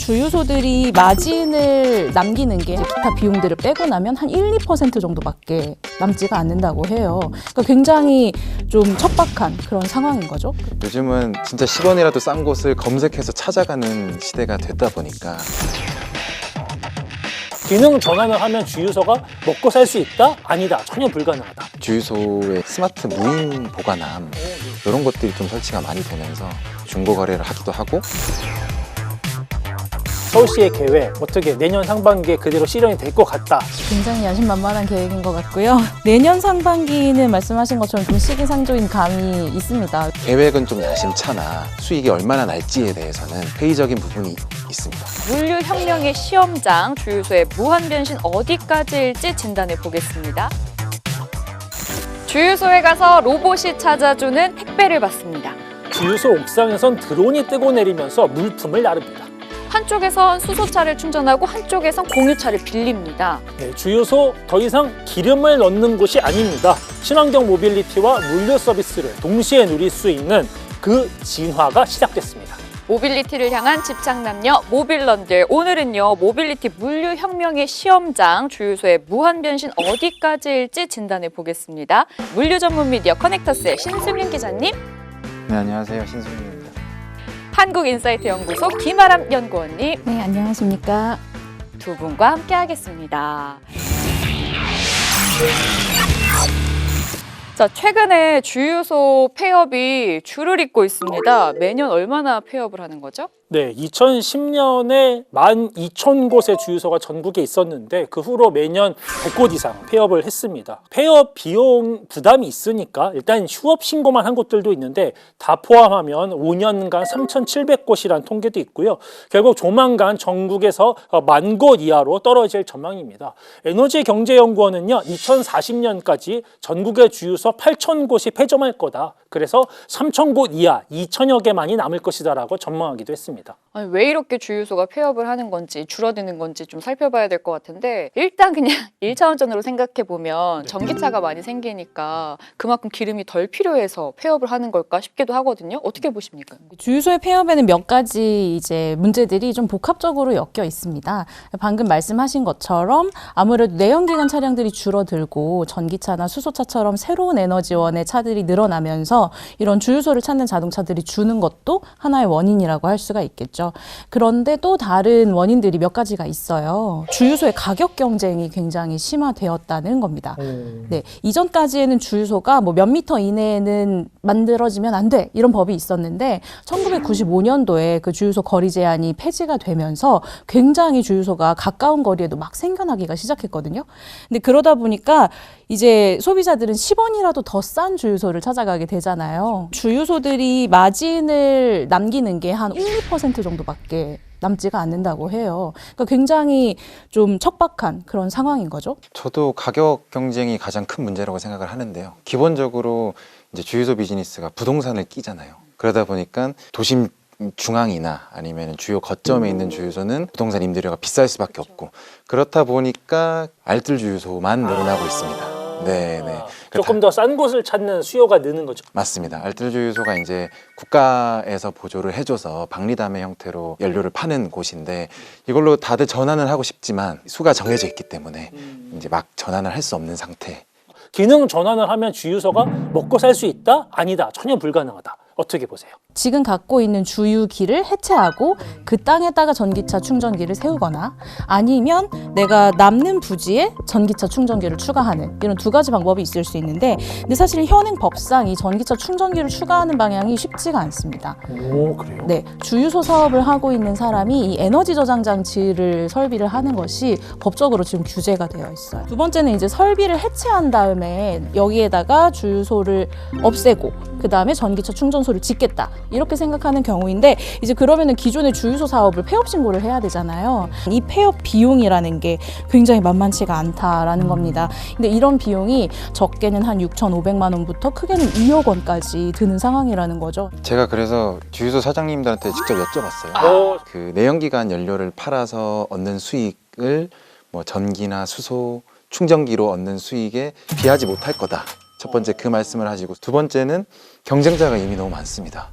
주유소들이 마진을 남기는 게 기타 비용들을 빼고 나면 한 1, 2% 정도밖에 남지가 않는다고 해요. 그러니까 굉장히 좀 척박한 그런 상황인 거죠. 요즘은 진짜 10원이라도 싼 곳을 검색해서 찾아가는 시대가 됐다 보니까 기능 전환을 하면 주유소가 먹고 살 수 있다? 아니다. 전혀 불가능하다. 주유소에 스마트 무인 보관함 이런 것들이 좀 설치가 많이 되면서 중고 거래를 하기도 하고. 서울시의 계획 어떻게 내년 상반기에 그대로 실현이 될 것 같다. 굉장히 야심만만한 계획인 것 같고요. 내년 상반기는 말씀하신 것처럼 좀 시기상조인 감이 있습니다. 계획은 좀 야심차나 수익이 얼마나 날지에 대해서는 회의적인 부분이 있습니다. 물류혁명의 시험장, 주유소의 무한변신 어디까지일지 진단해 보겠습니다. 주유소에 가서 로봇이 찾아주는 택배를 받습니다. 주유소 옥상에선 드론이 뜨고 내리면서 물품을 나릅니다. 한쪽에선 수소차를 충전하고 한쪽에선 공유차를 빌립니다. 네, 주유소 더 이상 기름을 넣는 곳이 아닙니다. 친환경 모빌리티와 물류 서비스를 동시에 누릴 수 있는 그 진화가 시작됐습니다. 모빌리티를 향한 집착남녀 모빌런들. 오늘은요, 모빌리티 물류혁명의 시험장, 주유소의 무한변신 어디까지일지 진단해 보겠습니다. 물류 전문 미디어 커넥터스의 신승윤 기자님, 네, 안녕하세요. 신승민입니다. 한국인사이트 연구소 김아람 연구원님, 네, 안녕하십니까. 두 분과 함께 하겠습니다. 자, 최근에 주유소 폐업이 줄을 잇고 있습니다. 매년 얼마나 폐업을 하는 거죠? 네, 2010년에 12,000곳의 주유소가 전국에 있었는데 그 후로 매년 100곳 이상 폐업을 했습니다. 폐업 비용 부담이 있으니까 일단 휴업 신고만 한 곳들도 있는데 다 포함하면 5년간 3,700곳이라는 통계도 있고요. 결국 조만간 전국에서 10,000곳 이하로 떨어질 전망입니다. 에너지경제연구원은요, 2040년까지 전국의 주유소 8,000곳이 폐점할 거다. 그래서 3,000곳 이하 2,000여 개만이 남을 것이다라고 전망하기도 했습니다. 아니, 왜 이렇게 주유소가 폐업을 하는 건지 줄어드는 건지 좀 살펴봐야 될 것 같은데, 일단 그냥 1차원전으로 생각해보면 전기차가 많이 생기니까 그만큼 기름이 덜 필요해서 폐업을 하는 걸까 싶기도 하거든요. 어떻게 보십니까? 주유소의 폐업에는 몇 가지 이제 문제들이 좀 복합적으로 엮여 있습니다. 방금 말씀하신 것처럼 아무래도 내연기관 차량들이 줄어들고 전기차나 수소차처럼 새로운 에너지원의 차들이 늘어나면서 이런 주유소를 찾는 자동차들이 주는 것도 하나의 원인이라고 할 수가 있겠죠. 그런데 또 다른 원인들이 몇 가지가 있어요. 주유소의 가격 경쟁이 굉장히 심화되었다는 겁니다. 네, 이전까지에는 주유소가 뭐 몇 미터 이내에는 만들어지면 안 돼, 이런 법이 있었는데 1995년도에 그 주유소 거리 제한이 폐지가 되면서 굉장히 주유소가 가까운 거리에도 막 생겨나기가 시작했거든요. 근데 그러다 보니까 이제 소비자들은 10원이라도 더 싼 주유소를 찾아가게 되잖아요. 주유소들이 마진을 남기는 게 한 1, 2% 정도밖에 남지가 않는다고 해요. 그러니까 굉장히 좀 척박한 그런 상황인 거죠. 저도 가격 경쟁이 가장 큰 문제라고 생각을 하는데요. 기본적으로 이제 주유소 비즈니스가 부동산을 끼잖아요. 그러다 보니까 도심 중앙이나 아니면 주요 거점에 있는 주유소는 부동산 임대료가 비쌀 수밖에 없고, 그렇다 보니까 알뜰 주유소만 늘어나고 있습니다. 네. 조금 더 싼 곳을 찾는 수요가 느는 거죠. 맞습니다. 알뜰 주유소가 이제 국가에서 보조를 해줘서 박리담의 형태로 연료를 파는 곳인데, 이걸로 다들 전환을 하고 싶지만 수가 정해져 있기 때문에 이제 막 전환을 할 수 없는 상태. 기능 전환을 하면 주유소가 먹고 살 수 있다? 아니다. 전혀 불가능하다. 어떻게 보세요? 지금 갖고 있는 주유기를 해체하고 그 땅에다가 전기차 충전기를 세우거나, 아니면 내가 남는 부지에 전기차 충전기를 추가하는, 이런 두 가지 방법이 있을 수 있는데, 근데 사실 현행 법상 이 전기차 충전기를 추가하는 방향이 쉽지가 않습니다. 오, 그래요? 네, 주유소 사업을 하고 있는 사람이 이 에너지 저장 장치를 설비를 하는 것이 법적으로 지금 규제가 되어 있어요. 두 번째는 이제 설비를 해체한 다음에 여기에다가 주유소를 없애고 그 다음에 전기차 충전소를 짓겠다, 이렇게 생각하는 경우인데, 이제 그러면은 기존의 주유소 사업을 폐업 신고를 해야 되잖아요. 이 폐업 비용이라는 게 굉장히 만만치가 않다라는 겁니다. 근데 이런 비용이 적게는 한 6,500만 원부터 크게는 2억 원까지 드는 상황이라는 거죠. 제가 그래서 주유소 사장님들한테 직접 여쭤봤어요. 그 내연기관 연료를 팔아서 얻는 수익을 뭐 전기나 수소, 충전기로 얻는 수익에 비하지 못할 거다. 첫 번째 그 말씀을 하시고, 두 번째는 경쟁자가 이미 너무 많습니다.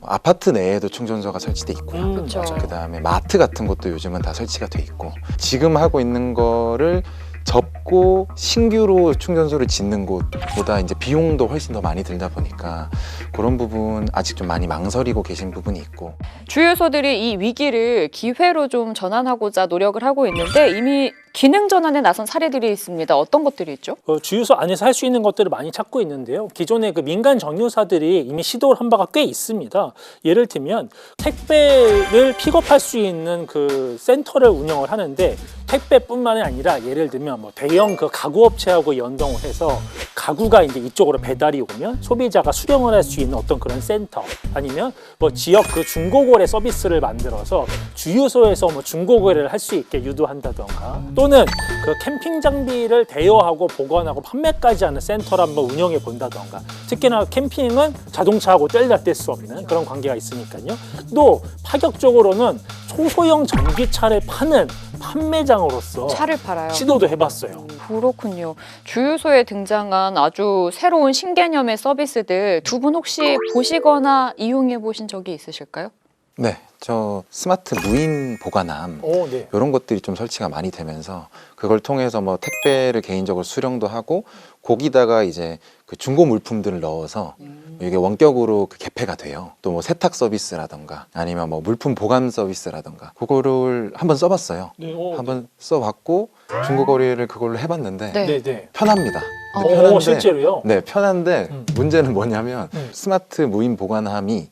아파트 내에도 충전소가 설치돼 있고요. 그쵸. 그다음에 마트 같은 것도 요즘은 다 설치가 돼 있고, 지금 하고 있는 거를 접고 신규로 충전소를 짓는 곳보다 이제 비용도 훨씬 더 많이 들다 보니까 그런 부분 아직 좀 많이 망설이고 계신 부분이 있고. 주유소들이 이 위기를 기회로 좀 전환하고자 노력을 하고 있는데 이미 기능 전환에 나선 사례들이 있습니다. 어떤 것들이 있죠? 주유소 안에서 할 수 있는 것들을 많이 찾고 있는데요. 기존의 그 민간 정유사들이 이미 시도를 한 바가 꽤 있습니다. 예를 들면 택배를 픽업할 수 있는 그 센터를 운영을 하는데, 택배뿐만이 아니라 예를 들면 뭐 대형 그 가구 업체하고 연동을 해서 가구가 이제 이쪽으로 배달이 오면 소비자가 수령을 할 수 있는 어떤 그런 센터, 아니면 뭐 지역 그 중고거래 서비스를 만들어서 주유소에서 뭐 중고거래를 할 수 있게 유도한다던가, 또는 그 캠핑 장비를 대여하고 보관하고 판매까지 하는 센터를 한번 운영해 본다던가. 특히나 캠핑은 자동차하고 뗄래야 뗄 수 없는 그런 관계가 있으니까요. 또 파격적으로는 초소형 전기차를 파는 판매장으로서 차를 팔아요. 시도도 해봤어요. 그렇군요. 주유소에 등장한 아주 새로운 신개념의 서비스들 두 분 혹시 보시거나 이용해 보신 적이 있으실까요? 네, 저 스마트 무인 보관함 네. 이런 것들이 좀 설치가 많이 되면서 그걸 통해서 뭐 택배를 개인적으로 수령도 하고, 거기다가 이제 그 중고 물품들을 넣어서 이게 원격으로 그 개폐가 돼요. 또 뭐 세탁 서비스라던가 아니면 뭐 물품 보관 서비스라던가, 그거를 한번 써봤어요. 네, 한번 써봤고 중고거래를 그걸로 해봤는데 네. 네. 편합니다. 근데 실제로요? 네, 편한데 문제는 뭐냐면 스마트 무인 보관함이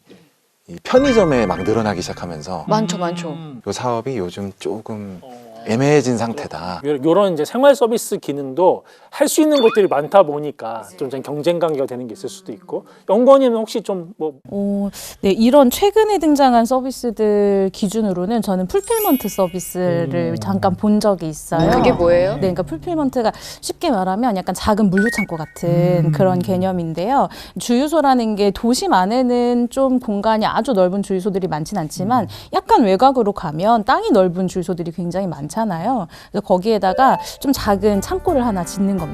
이 편의점에 막 늘어나기 시작하면서 많죠. 이 사업이 요즘 조금 애매해진 상태다. 이런 이제 생활 서비스 기능도 할 수 있는 것들이 많다 보니까 좀 경쟁 관계가 되는 게 있을 수도 있고. 연구원님은 혹시 좀 뭐 네, 이런 최근에 등장한 서비스들 기준으로는 저는 풀필먼트 서비스를 잠깐 본 적이 있어요. 그게 뭐예요? 네, 그러니까 풀필먼트가 쉽게 말하면 약간 작은 물류 창고 같은 그런 개념인데요. 주유소라는 게 도심 안에는 좀 공간이 아주 넓은 주유소들이 많진 않지만 약간 외곽으로 가면 땅이 넓은 주유소들이 굉장히 많잖아요. 그래서 거기에다가 좀 작은 창고를 하나 짓는 겁니다.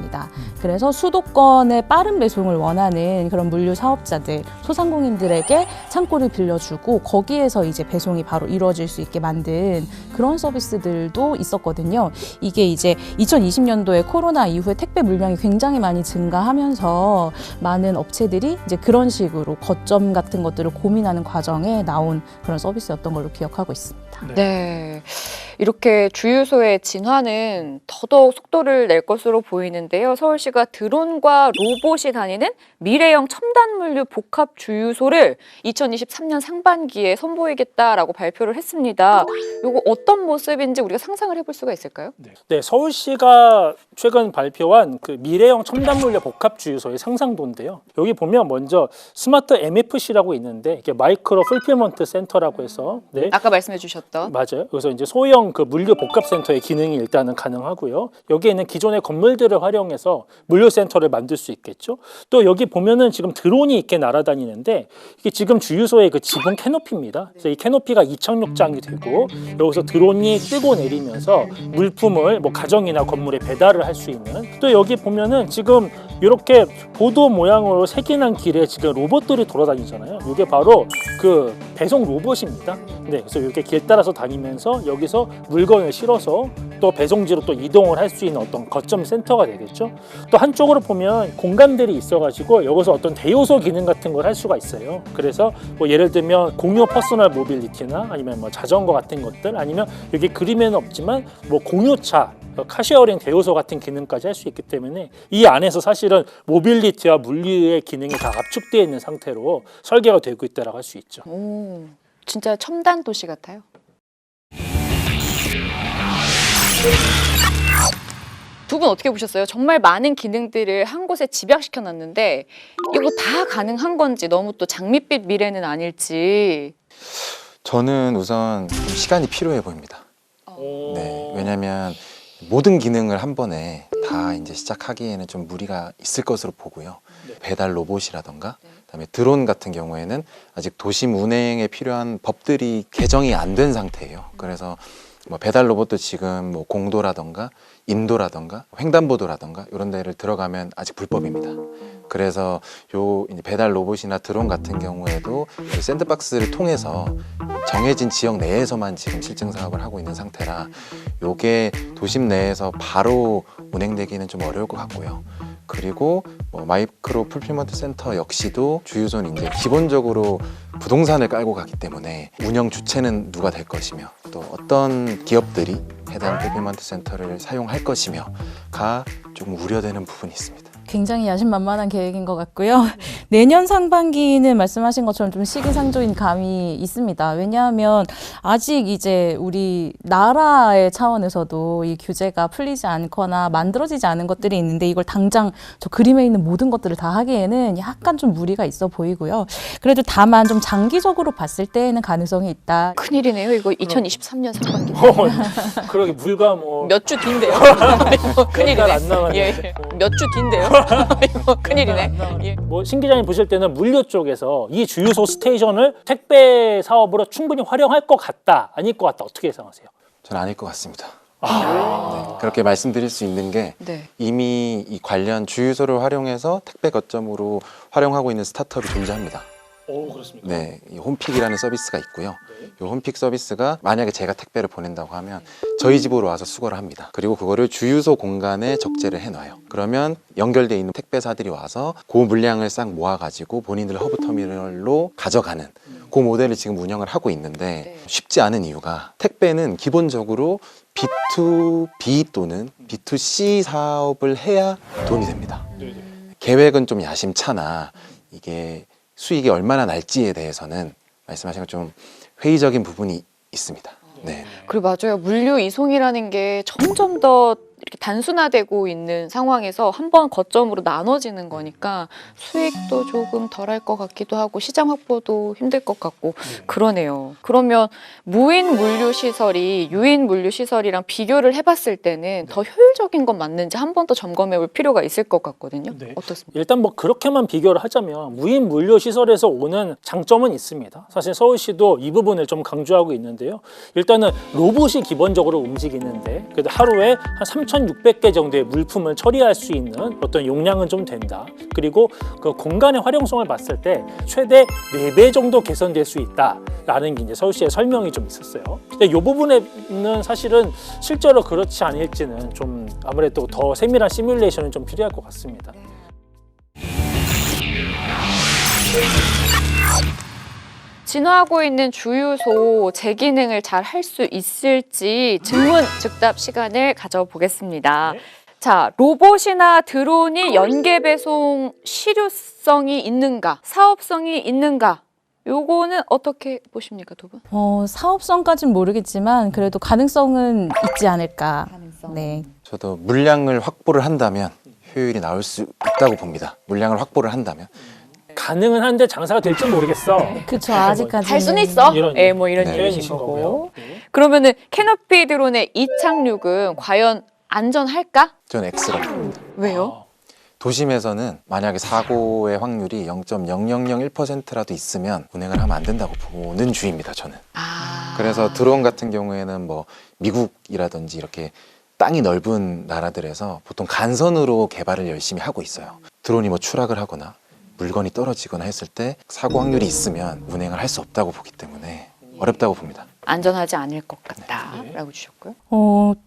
그래서 수도권의 빠른 배송을 원하는 그런 물류 사업자들, 소상공인들에게 창고를 빌려주고 거기에서 이제 배송이 바로 이루어질 수 있게 만든 그런 서비스들도 있었거든요. 이게 이제 2020년도에 코로나 이후에 택배 물량이 굉장히 많이 증가하면서 많은 업체들이 이제 그런 식으로 거점 같은 것들을 고민하는 과정에 나온 그런 서비스였던 걸로 기억하고 있습니다. 네. 이렇게 주유소의 진화는 더더욱 속도를 낼 것으로 보이는데요. 서울시가 드론과 로봇이 다니는 미래형 첨단 물류 복합 주유소를 2023년 상반기에 선보이겠다라고 발표를 했습니다. 이거 어떤 모습인지 우리가 상상을 해볼 수가 있을까요? 네, 서울시가 최근 발표한 그 미래형 첨단 물류 복합 주유소의 상상도인데요. 여기 보면 먼저 스마트 MFC라고 있는데, 이게 마이크로 풀필먼트 센터라고 해서, 네, 아까 말씀해 주셨던 맞아요. 그래서 이제 소형 그 물류 복합 센터의 기능이 일단은 가능하고요. 여기에는 기존의 건물들을 활용해서 물류 센터를 만들 수 있겠죠. 또 여기 보면은 지금 드론이 있게 날아다니는데, 이게 지금 주유소의 그 지붕 캐노피입니다. 그래서 이 캐노피가 이착륙장이 되고 여기서 드론이 뜨고 내리면서 물품을 뭐 가정이나 건물에 배달을 할 수 있는. 또 여기 보면은 지금 이렇게 보도 모양으로 새기난 길에 지금 로봇들이 돌아다니잖아요. 이게 바로 그 배송 로봇입니다. 네, 그래서 이렇게 길 따라서 다니면서 여기서 물건을 실어서 또 배송지로 또 이동을 할 수 있는 어떤 거점 센터가 되겠죠. 또 한쪽으로 보면 공간들이 있어가지고 여기서 어떤 대요소 기능 같은 걸 할 수가 있어요. 그래서 뭐 예를 들면 공유 퍼스널 모빌리티나 아니면 뭐 자전거 같은 것들, 아니면 여기 그림에는 없지만 뭐 공유차, 카쉐어링 대요소 같은 기능까지 할 수 있기 때문에 이 안에서 사실은 모빌리티와 물류의 기능이 다 압축되어 있는 상태로 설계가 되고 있다라고 할 수 있죠. 오, 진짜 첨단 도시 같아요. 두 분 어떻게 보셨어요? 정말 많은 기능들을 한 곳에 집약시켜 놨는데 이거 다 가능한 건지, 너무 또 장밋빛 미래는 아닐지. 저는 우선 좀 시간이 필요해 보입니다. 네, 왜냐하면 모든 기능을 한 번에 다 이제 시작하기에는 좀 무리가 있을 것으로 보고요. 배달 로봇이라던가 그다음에 드론 같은 경우에는 아직 도심 운행에 필요한 법들이 개정이 안 된 상태예요. 그래서 뭐 배달 로봇도 지금 뭐 공도라던가 인도라던가 횡단보도라던가 이런 데를 들어가면 아직 불법입니다. 그래서 요 이제 배달 로봇이나 드론 같은 경우에도 이 샌드박스를 통해서 정해진 지역 내에서만 지금 실증 사업을 하고 있는 상태라 요게 도심 내에서 바로 운행되기는 좀 어려울 것 같고요. 그리고 뭐 마이크로 풀필먼트 센터 역시도 주유소는 이제 기본적으로 부동산을 깔고 가기 때문에 운영 주체는 누가 될 것이며 또 어떤 기업들이 해당 풀필먼트 센터를 사용할 것이며가 조금 우려되는 부분이 있습니다. 굉장히 야심만만한 계획인 것 같고요. 내년 상반기는 말씀하신 것처럼 좀 시기상조인 감이 있습니다. 왜냐하면 아직 이제 우리 나라의 차원에서도 이 규제가 풀리지 않거나 만들어지지 않은 것들이 있는데 이걸 당장 저 그림에 있는 모든 것들을 다 하기에는 약간 좀 무리가 있어 보이고요. 그래도 다만 좀 장기적으로 봤을 때에는 가능성이 있다. 큰일이네요. 이거 2023년 상반기. 그러게 불과 뭐 몇 주 뒤인데요. 이거 큰일이네. 안 남았네. 예. 몇 주 뒤인데요. 이거 큰일이네. 예. 뭐 신 기자님 보실 때는 물류 쪽에서 이 주유소 스테이션을 택배 사업으로 충분히 활용할 것 같다, 아닐 것 같다, 어떻게 예상하세요? 저는 아닐 것 같습니다. 네, 그렇게 말씀드릴 수 있는 게 네. 이미 이 관련 주유소를 활용해서 택배 거점으로 활용하고 있는 스타트업이 존재합니다. 오, 그렇습니까? 네, 이 홈픽이라는 서비스가 있고요. 이 홈픽 서비스가 만약에 제가 택배를 보낸다고 하면 저희 집으로 와서 수거를 합니다. 그리고 그거를 주유소 공간에 적재를 해놔요. 그러면 연결돼 있는 택배사들이 와서 그 물량을 싹 모아가지고 본인들 허브 터미널로 가져가는 그 모델을 지금 운영을 하고 있는데 쉽지 않은 이유가 택배는 기본적으로 B2B 또는 B2C 사업을 해야 돈이 됩니다. 계획은 좀 야심차나 이게 수익이 얼마나 날지에 대해서는 말씀하신 것좀 회의적인 부분이 있습니다. 네. 그리고 맞아요. 물류 이송이라는 게 점점 더 이렇게 단순화되고 있는 상황에서 한 번 거점으로 나눠지는 거니까 수익도 조금 덜할 것 같기도 하고 시장 확보도 힘들 것 같고 그러네요. 그러면 무인 물류 시설이 유인 물류 시설이랑 비교를 해봤을 때는 더 효율적인 건 맞는지 한 번 더 점검해 볼 필요가 있을 것 같거든요. 네. 어떻습니까? 일단 뭐 그렇게만 비교를 하자면 무인 물류 시설에서 오는 장점은 있습니다. 사실 서울시도 이 부분을 좀 강조하고 있는데요. 일단은 로봇이 기본적으로 움직이는데 그래도 하루에 한 3,600개 정도의 물품을 처리할 수 있는 어떤 용량은 좀 된다. 그리고 그 공간의 활용성을 봤을 때 최대 4배 정도 개선될 수 있다라는 게 이제 서울시의 설명이 좀 있었어요. 근데 이 부분에는 사실은 실제로 그렇지 않을지는 좀 아무래도 더 세밀한 시뮬레이션이 좀 필요할 것 같습니다. 진화하고 있는 주유소 재기능을 잘 할 수 있을지 증문 즉답 시간을 가져보겠습니다. 네. 자, 로봇이나 드론이 연계 배송 실효성이 있는가, 사업성이 있는가? 요거는 어떻게 보십니까, 두 분? 사업성까지는 모르겠지만 그래도 가능성은 있지 않을까. 네. 저도 물량을 확보를 한다면 효율이 나올 수 있다고 봅니다. 물량을 확보를 한다면. 가능은 한데 장사가 될지 모르겠어. 그쵸, 아직까지는. 할 수는 있어. 이런- 예, 뭐 이런 네. 얘기신 표현이신 거고. 거고요. 네. 그러면은 캐노피 드론의 이착륙은 과연 안전할까? 저는 X라고 봅니다. 왜요? 도심에서는 만약에 사고의 확률이 0.0001%라도 있으면 운행을 하면 안 된다고 보는 주의입니다, 저는. 아. 그래서 드론 같은 경우에는 뭐 미국이라든지 이렇게 땅이 넓은 나라들에서 보통 간선으로 개발을 열심히 하고 있어요. 드론이 뭐 추락을 하거나 물건이 떨어지거나 했을 때 사고 확률이 있으면 운행을 할 수 없다고 보기 때문에 어렵다고 봅니다. 안전하지 않을 것 같다라고 주셨고요.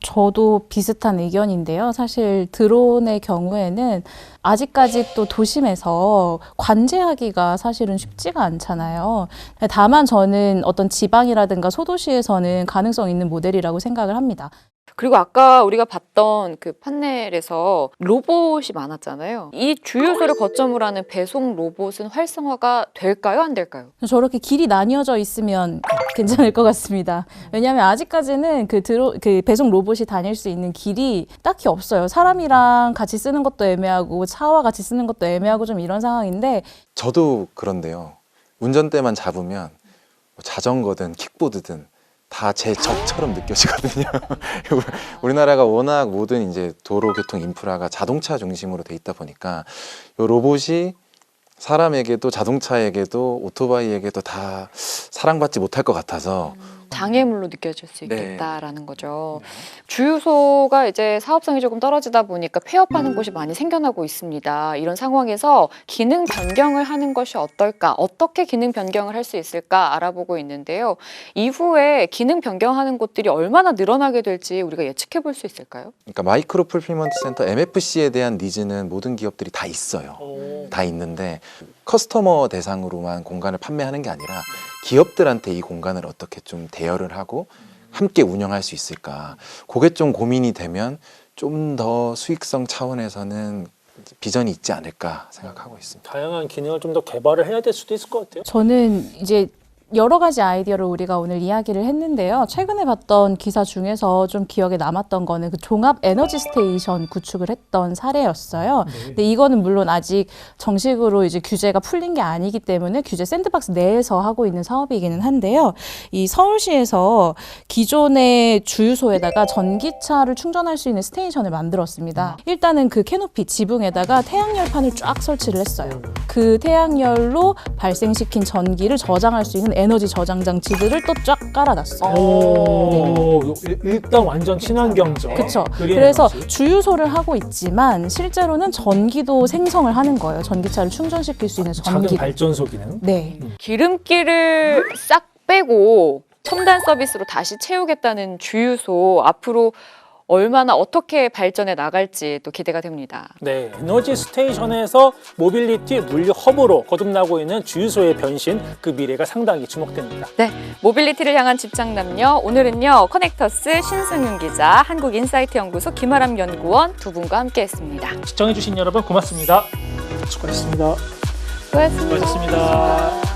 저도 비슷한 의견인데요. 사실 드론의 경우에는 아직까지 또 도심에서 관제하기가 사실은 쉽지가 않잖아요. 다만 저는 어떤 지방이라든가 소도시에서는 가능성 있는 모델이라고 생각을 합니다. 그리고 아까 우리가 봤던 그 판넬에서 로봇이 많았잖아요. 이 주유소를 거점으로 하는 배송 로봇은 활성화가 될까요? 안 될까요? 저렇게 길이 나뉘어져 있으면 괜찮을 것 같습니다. 왜냐하면 아직까지는 그 배송 로봇이 다닐 수 있는 길이 딱히 없어요. 사람이랑 같이 쓰는 것도 애매하고 차와 같이 쓰는 것도 애매하고 좀 이런 상황인데 저도 그런데요. 운전대만 잡으면 뭐 자전거든 킥보드든 다 제 적처럼 느껴지거든요. 우리나라가 워낙 모든 이제 도로 교통 인프라가 자동차 중심으로 돼 있다 보니까 이 로봇이 사람에게도 자동차에게도 오토바이에게도 다 사랑받지 못할 것 같아서 장애물로 느껴질 수 네. 있겠다라는 거죠. 주유소가 이제 사업성이 조금 떨어지다 보니까 폐업하는 곳이 많이 생겨나고 있습니다. 이런 상황에서 기능 변경을 하는 것이 어떨까? 어떻게 기능 변경을 할 수 있을까 알아보고 있는데요. 이후에 기능 변경하는 곳들이 얼마나 늘어나게 될지 우리가 예측해 볼 수 있을까요? 그러니까 마이크로 풀필먼트 센터 MFC에 대한 니즈는 모든 기업들이 다 있어요. 다 있는데 커스터머 대상으로만 공간을 판매하는 게 아니라 기업들한테 이 공간을 어떻게 좀 대여를 하고 함께 운영할 수 있을까, 그게 좀 고민이 되면 좀 더 수익성 차원에서는 비전이 있지 않을까 생각하고 있습니다. 다양한 기능을 좀 더 개발을 해야 될 수도 있을 것 같아요. 저는 이제 여러 가지 아이디어를 우리가 오늘 이야기를 했는데요. 최근에 봤던 기사 중에서 좀 기억에 남았던 거는 그 종합 에너지 스테이션 구축을 했던 사례였어요. 근데 이거는 물론 아직 정식으로 이제 규제가 풀린 게 아니기 때문에 규제 샌드박스 내에서 하고 있는 사업이기는 한데요. 이 서울시에서 기존의 주유소에다가 전기차를 충전할 수 있는 스테이션을 만들었습니다. 일단은 그 캐노피 지붕에다가 태양열판을 쫙 설치를 했어요. 그 태양열로 발생시킨 전기를 저장할 수 있는 에너지 저장 장치들을 또 쫙 깔아놨어요. 오, 일단 완전 친환경적. 그렇죠. 그린 그래서 에너지. 주유소를 하고 있지만 실제로는 전기도 생성을 하는 거예요. 전기차를 충전시킬 수 있는 작은 전기. 발전소 기능. 네. 기름기를 싹 빼고 첨단 서비스로 다시 채우겠다는 주유소 앞으로 얼마나 어떻게 발전해 나갈지 또 기대가 됩니다. 네, 에너지 스테이션에서 모빌리티 물류 허브로 거듭나고 있는 주유소의 변신, 그 미래가 상당히 주목됩니다. 네, 모빌리티를 향한 집착 남녀. 오늘은요 커넥터스 신승윤 기자, 한국인사이트 연구소 김아람 연구원 두 분과 함께했습니다. 시청해주신 여러분 고맙습니다. 수고하셨습니다. 수고하셨습니다. 수고하셨습니다.